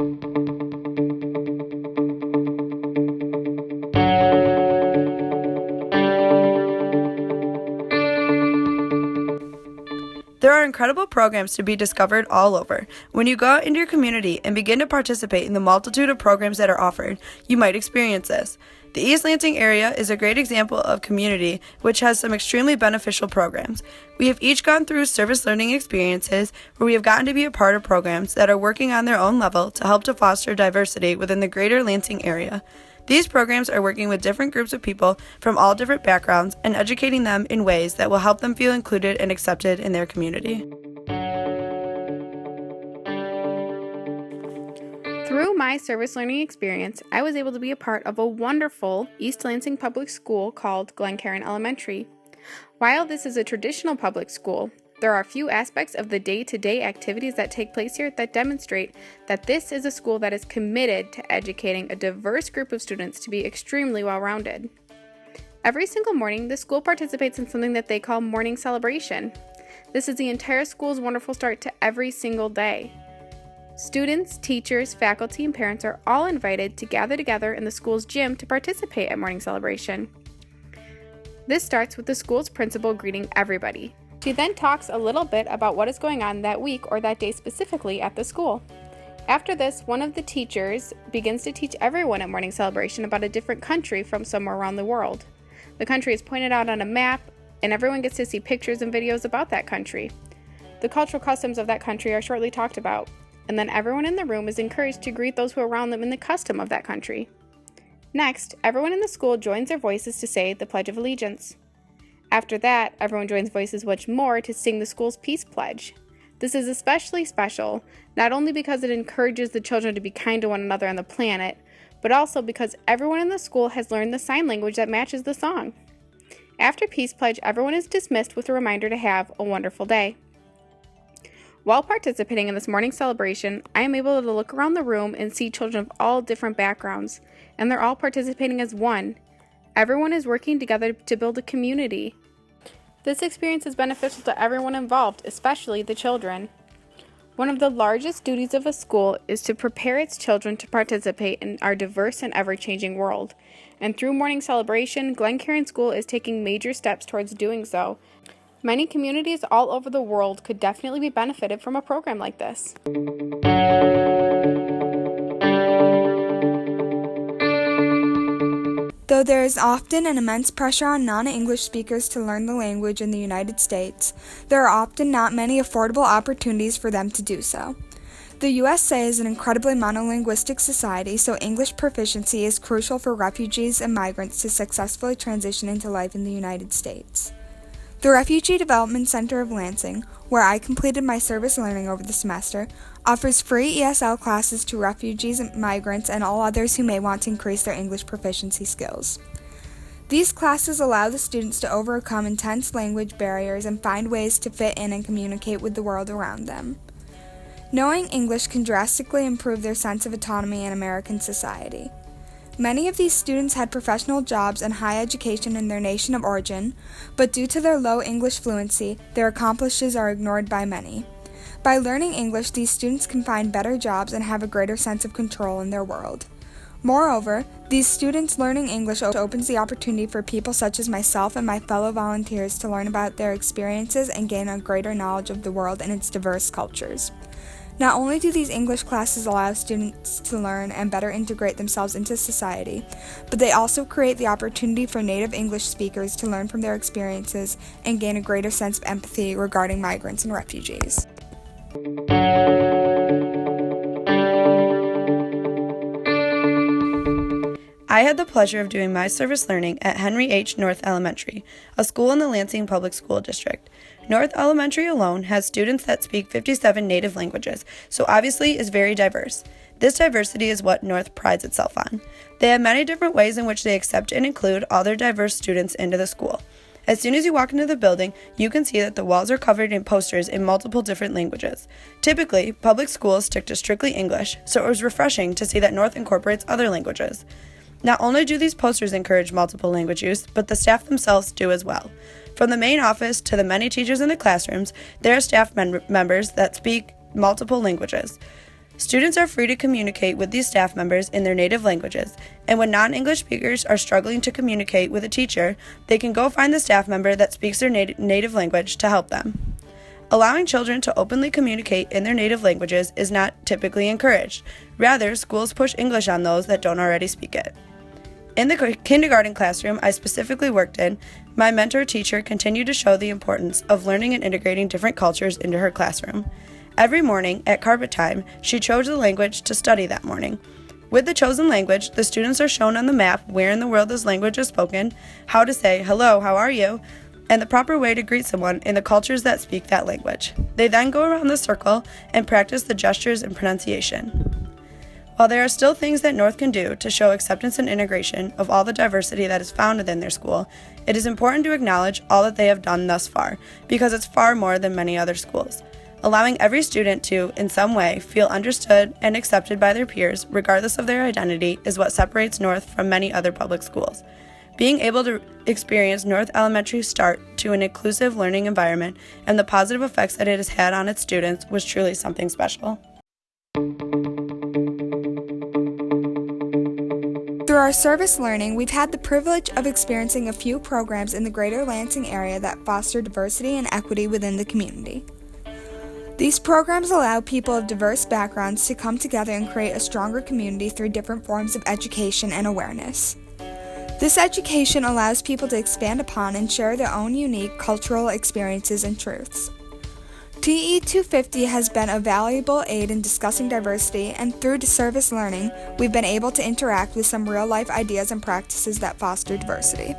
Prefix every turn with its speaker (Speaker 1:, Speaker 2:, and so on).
Speaker 1: There are incredible programs to be discovered all over. When you go out into your community and begin to participate in the multitude of programs that are offered, you might experience this. The East Lansing area is a great example of community which has some extremely beneficial programs. We have each gone through service learning experiences where we have gotten to be a part of programs that are working on their own level to help to foster diversity within the greater Lansing area. These programs are working with different groups of people from all different backgrounds and educating them in ways that will help them feel included and accepted in their community.
Speaker 2: Through my service learning experience, I was able to be a part of a wonderful East Lansing public school called Glencairn Elementary. While this is a traditional public school, there are a few aspects of the day-to-day activities that take place here that demonstrate that this is a school that is committed to educating a diverse group of students to be extremely well-rounded. Every single morning, the school participates in something that they call morning celebration. This is the entire school's wonderful start to every single day. Students, teachers, faculty, and parents are all invited to gather together in the school's gym to participate at morning celebration. This starts with the school's principal greeting everybody. She then talks a little bit about what is going on that week or that day specifically at the school. After this, one of the teachers begins to teach everyone at morning celebration about a different country from somewhere around the world. The country is pointed out on a map, and everyone gets to see pictures and videos about that country. The cultural customs of that country are shortly talked about, and then everyone in the room is encouraged to greet those who are around them in the custom of that country. Next, everyone in the school joins their voices to say the Pledge of Allegiance. After that, everyone joins voices once more to sing the school's Peace Pledge. This is especially special, not only because it encourages the children to be kind to one another on the planet, but also because everyone in the school has learned the sign language that matches the song. After Peace Pledge, everyone is dismissed with a reminder to have a wonderful day. While participating in this morning celebration, I am able to look around the room and see children of all different backgrounds, and they're all participating as one. Everyone is working together to build a community. This experience is beneficial to everyone involved, especially the children. One of the largest duties of a school is to prepare its children to participate in our diverse and ever-changing world. And through morning celebration, Glencairn School is taking major steps towards doing so. Many communities all over the world could definitely be benefited from a program like this.
Speaker 3: Though there is often an immense pressure on non-English speakers to learn the language in the United States, there are often not many affordable opportunities for them to do so. The USA is an incredibly monolinguistic society, so English proficiency is crucial for refugees and migrants to successfully transition into life in the United States. The Refugee Development Center of Lansing, where I completed my service learning over the semester, offers free ESL classes to refugees, migrants, and all others who may want to increase their English proficiency skills. These classes allow the students to overcome intense language barriers and find ways to fit in and communicate with the world around them. Knowing English can drastically improve their sense of autonomy in American society. Many of these students had professional jobs and high education in their nation of origin, but due to their low English fluency, their accomplishments are ignored by many. By learning English, these students can find better jobs and have a greater sense of control in their world. Moreover, these students learning English opens the opportunity for people such as myself and my fellow volunteers to learn about their experiences and gain a greater knowledge of the world and its diverse cultures. Not only do these English classes allow students to learn and better integrate themselves into society, but they also create the opportunity for native English speakers to learn from their experiences and gain a greater sense of empathy regarding migrants and refugees.
Speaker 1: I had the pleasure of doing my service learning at Henry H. North Elementary, a school in the Lansing Public School District. North Elementary alone has students that speak 57 native languages, so obviously is very diverse. This diversity is what North prides itself on. They have many different ways in which they accept and include all their diverse students into the school. As soon as you walk into the building, you can see that the walls are covered in posters in multiple different languages. Typically, public schools stick to strictly English, so it was refreshing to see that North incorporates other languages. Not only do these posters encourage multiple language use, but the staff themselves do as well. From the main office to the many teachers in the classrooms, there are staff members that speak multiple languages. Students are free to communicate with these staff members in their native languages, and when non-English speakers are struggling to communicate with a teacher, they can go find the staff member that speaks their native language to help them. Allowing children to openly communicate in their native languages is not typically encouraged. Rather, schools push English on those that don't already speak it. In the kindergarten classroom I specifically worked in, my mentor teacher continued to show the importance of learning and integrating different cultures into her classroom. Every morning, at carpet time, she chose the language to study that morning. With the chosen language, the students are shown on the map where in the world this language is spoken, how to say, "Hello, how are you?" and the proper way to greet someone in the cultures that speak that language. They then go around the circle and practice the gestures and pronunciation. While there are still things that North can do to show acceptance and integration of all the diversity that is found within their school, it is important to acknowledge all that they have done thus far, because it's far more than many other schools. Allowing every student to, in some way, feel understood and accepted by their peers, regardless of their identity, is what separates North from many other public schools. Being able to experience North Elementary's start to an inclusive learning environment and the positive effects that it has had on its students was truly something special.
Speaker 3: Through our service learning, we've had the privilege of experiencing a few programs in the greater Lansing area that foster diversity and equity within the community. These programs allow people of diverse backgrounds to come together and create a stronger community through different forms of education and awareness. This education allows people to expand upon and share their own unique cultural experiences and truths. TE 250 has been a valuable aid in discussing diversity, and through service learning, we've been able to interact with some real-life ideas and practices that foster diversity.